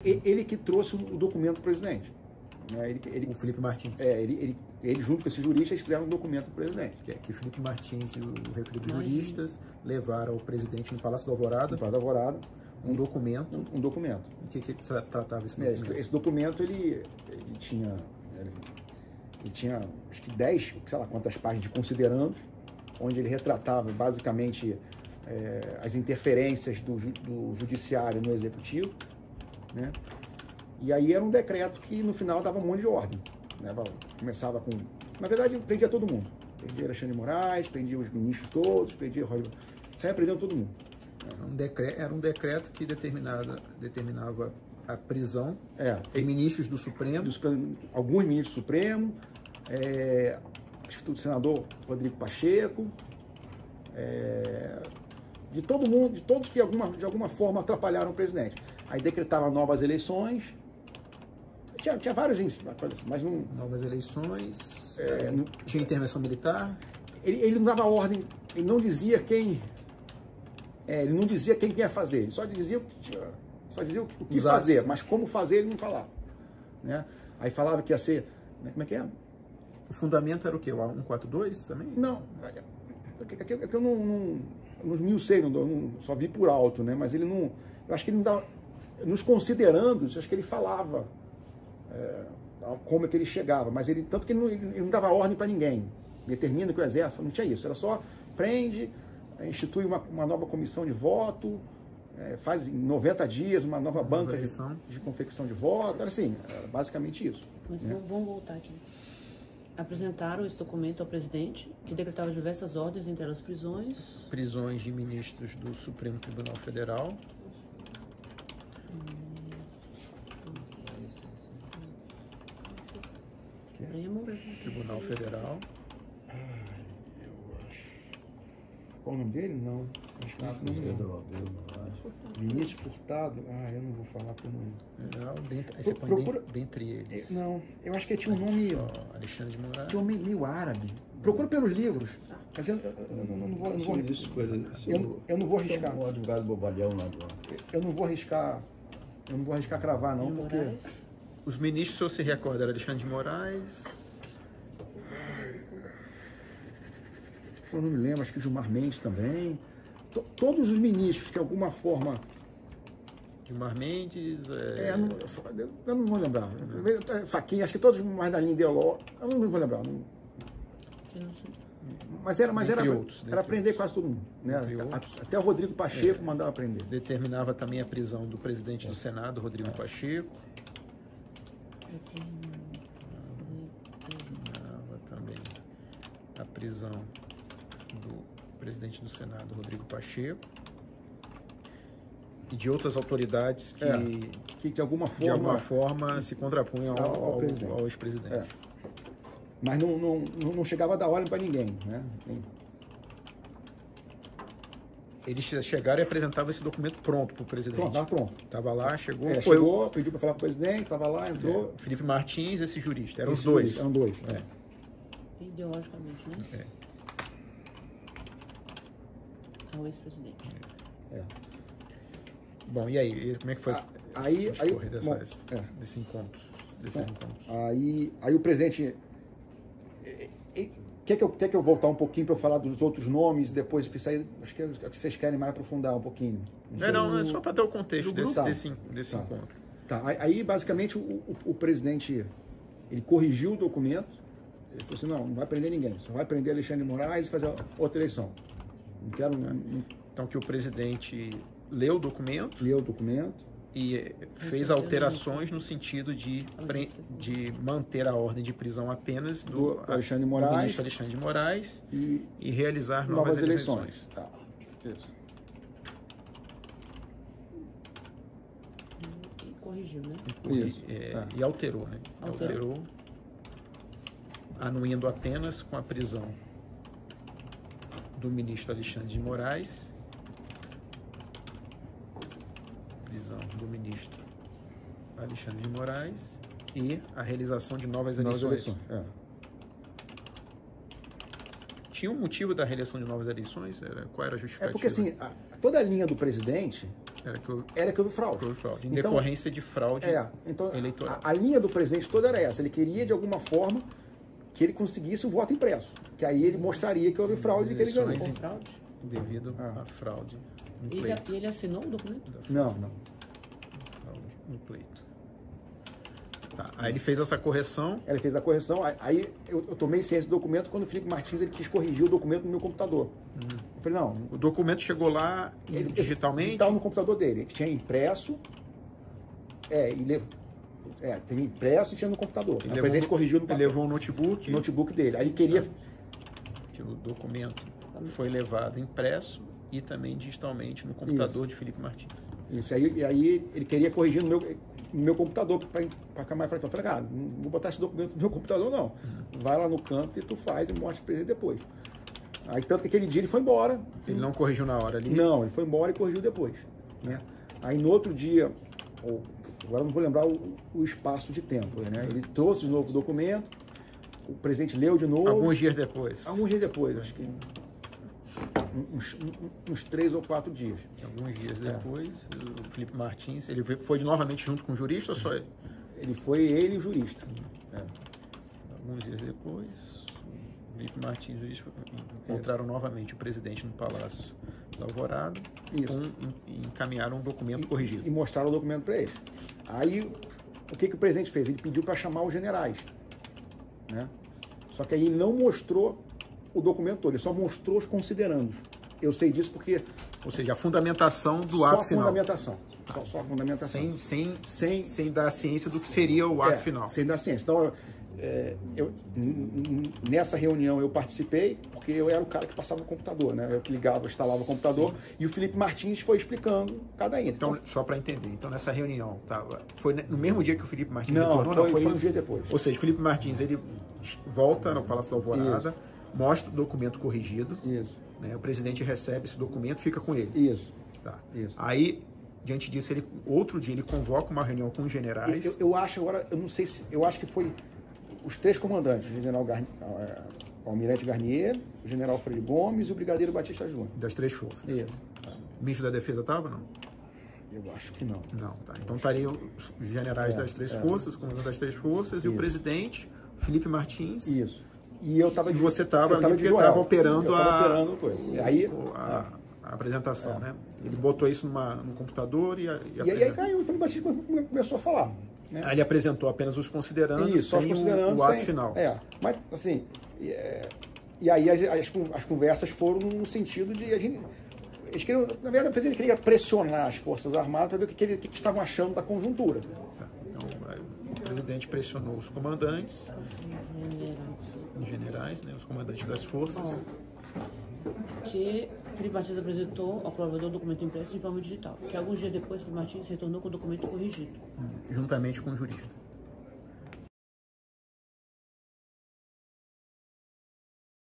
Ele que trouxe o documento para o presidente. Né? O Felipe Martins. Ele junto com esses juristas, fizeram um documento para o presidente. Que Felipe Martins e o referido juristas levaram ao presidente no Palácio do Alvorada. No Palácio do Alvorada. Um documento. Um documento. O que tratava esse documento? Esse documento, ele tinha, acho que 10, sei lá quantas páginas de considerandos, onde ele retratava basicamente as interferências do judiciário no executivo, né? E aí era um decreto que no final dava um monte de ordem, né? Começava com... Na verdade, prendia todo mundo. Prendia Alexandre de Moraes, prendia os ministros todos, prendia Roger... Saia prendendo todo mundo. Era um decreto que determinava a prisão de ministros do Supremo. Alguns ministros do Supremo, acho que do senador Rodrigo Pacheco, de todo mundo, de todos que de alguma forma atrapalharam o presidente. Aí decretava novas eleições. Tinha vários coisas, mas não... Novas eleições, tinha intervenção militar. Ele não dava ordem, ele não dizia quem... ele não dizia quem ia fazer, ele só dizia o que fazer, mas como fazer ele não falava. Né? Aí falava que ia ser... Como é que é? O fundamento era o quê? O 142 também? Não, eu não esmiucei, só vi por alto, né? Mas ele não... Eu acho que ele não dava... Nos considerandos, acho que ele falava como é que ele chegava, mas tanto que ele não dava ordem para ninguém. Determina que o exército não tinha isso, era só prende, institui uma nova comissão de voto, faz em 90 dias uma nova banca de confecção de voto, era assim, era basicamente isso. Mas vamos voltar aqui. Apresentaram esse documento ao presidente, que decretava diversas ordens, entre elas prisões. Prisões de ministros do Supremo Tribunal Federal. Tribunal Federal. Qual o nome dele? Não. Acho que esse nome não. Ministro Furtado. Eu não vou falar porque não. Aí você põe dentre eles. Não, eu acho que ele tinha um nome. Alexandre de Moraes. Tinha um nome meio árabe. Procura pelos livros. Mas eu não vou arriscar. O advogado bobalhão lá. Eu não vou arriscar. Eu não vou arriscar cravar, não, porque. Os ministros, se eu se recorda, era Alexandre de Moraes. Eu não me lembro, acho que o Gilmar Mendes também. Todos os ministros que de alguma forma... Gilmar Mendes... eu não vou lembrar. Fachin, acho que todos mais da linha ideológica. Eu não vou lembrar. Não. Mas era prender quase todo mundo. Né? Até o Rodrigo Pacheco mandava prender. Determinava também a prisão do presidente do Senado, Rodrigo Pacheco. Determinava também a prisão do presidente do Senado, Rodrigo Pacheco, e de outras autoridades que de alguma forma se contrapunham ao ex-presidente. Mas não chegava a dar ordem para ninguém, né? Eles chegaram e apresentavam esse documento pronto para o presidente. Estava pronto. Estava lá, chegou, pediu para falar com o presidente, estava lá, entrou. Felipe Martins, esse jurista, eram os dois. Eram dois. Ideologicamente, né? Ao ex-presidente. Bom, e aí? Como é que foi desses encontros? Aí o presidente... Quer que eu voltar um pouquinho para eu falar dos outros nomes depois? Acho que é o que vocês querem mais aprofundar um pouquinho. É só para dar o contexto desse encontro. Tá, aí basicamente o presidente, ele corrigiu o documento, ele falou assim, não vai prender ninguém, só vai prender Alexandre de Moraes e fazer outra eleição. Não quero... Então que o presidente leu o documento. E fez alterações no sentido de manter a ordem de prisão apenas do Alexandre de ministro Alexandre de Moraes e realizar novas eleições. Tá. Isso. E corrigiu, né? E alterou, né? Alterou, anuindo apenas com a prisão do ministro Alexandre de Moraes. Prisão do ministro Alexandre de Moraes e a realização de novas eleições. Tinha um motivo da realização de novas eleições? Qual era a justificativa? Porque assim, toda a linha do presidente Era que houve fraude. Em decorrência de fraude eleitoral. A linha do presidente toda era essa. Ele queria, de alguma forma, que ele conseguisse o voto impresso. Que aí ele mostraria que houve fraude e que ele ganhou. Devido à fraude no E pleito. ele assinou o documento? Não. Fraude no pleito. Tá. Aí ele fez essa correção. Ele fez a correção. Aí eu tomei ciência do documento quando o Felipe Martins ele quis corrigir o documento no meu computador. Eu falei, não. O documento chegou lá digitalmente? Digital no computador dele. Ele tinha impresso. Tem impresso e tinha no computador. O presidente corrigiu no papel. Ele levou o notebook. O notebook dele. Aí ele queria... Que o documento foi levado impresso e também digitalmente no computador de Felipe Martins. Isso. E aí ele queria corrigir no meu computador para a Câmara. Eu falei, cara, não vou botar esse documento no meu computador, não. Vai lá no canto e tu faz e mostra para ele depois. Aí tanto que aquele dia ele foi embora. Ele não corrigiu na hora ali? Não, ele foi embora e corrigiu depois. Né? Aí no outro dia, agora não vou lembrar o espaço de tempo, né? Ele trouxe de novo o documento, o presidente leu de novo. Alguns dias depois? Alguns dias depois, acho que uns 3 ou 4 dias. Alguns dias depois, o Felipe Martins, ele foi novamente junto com o jurista ou só ele? Ele e o jurista. Alguns dias depois, o Felipe Martins e o jurista encontraram novamente o presidente no Palácio da Alvorada e encaminharam um documento corrigido. E mostraram o documento para ele. Aí, o que o presidente fez? Ele pediu para chamar os generais. Né? Só que aí ele não mostrou o documento todo, ele só mostrou os considerandos. Eu sei disso porque... Ou seja, a fundamentação do ato final. Só a fundamentação. Sem dar a ciência do que seria o ato final. Sem dar ciência. Então, nessa reunião eu participei, porque eu era o cara que passava o computador, né? Eu que ligava, instalava o computador, e o Felipe Martins foi explicando cada item. Então, só para entender, então nessa reunião, foi no mesmo dia que o Felipe Martins retornou? Não, foi um dia depois. Ou seja, o Felipe Martins, ele volta no Palácio da Alvorada, mostra o documento corrigido, né? O presidente recebe esse documento, fica com ele. Tá. Aí, diante disso, outro dia ele convoca uma reunião com os generais. Eu acho agora, eu não sei se, eu acho que foi os 3 comandantes, o general o almirante Garnier, o general Freire Gomes e o brigadeiro Batista Júnior. Das 3 forças. O ministro da Defesa estava, não? Eu acho que não. Não, tá. Então estariam os generais das 3 forças, o comandante das 3 forças e o presidente, Felipe Martins. Isso. E eu estava... E você estava operando a apresentação, né? Ele botou isso no computador e aí caiu, o Felipe Batista começou a falar. Né? Aí ele apresentou apenas os considerandos, só os considerandos, o ato final. Mas assim, e aí as conversas foram no sentido de a gente... Eles queriam, na verdade, o presidente queria pressionar as Forças Armadas para ver o que estavam achando da conjuntura. Então, o presidente pressionou os comandantes, os generais, né, os comandantes das forças. Que Felipe Martins apresentou ao provedor o documento impresso em forma digital, que alguns dias depois Felipe Martins retornou com o documento corrigido. Juntamente com o jurista.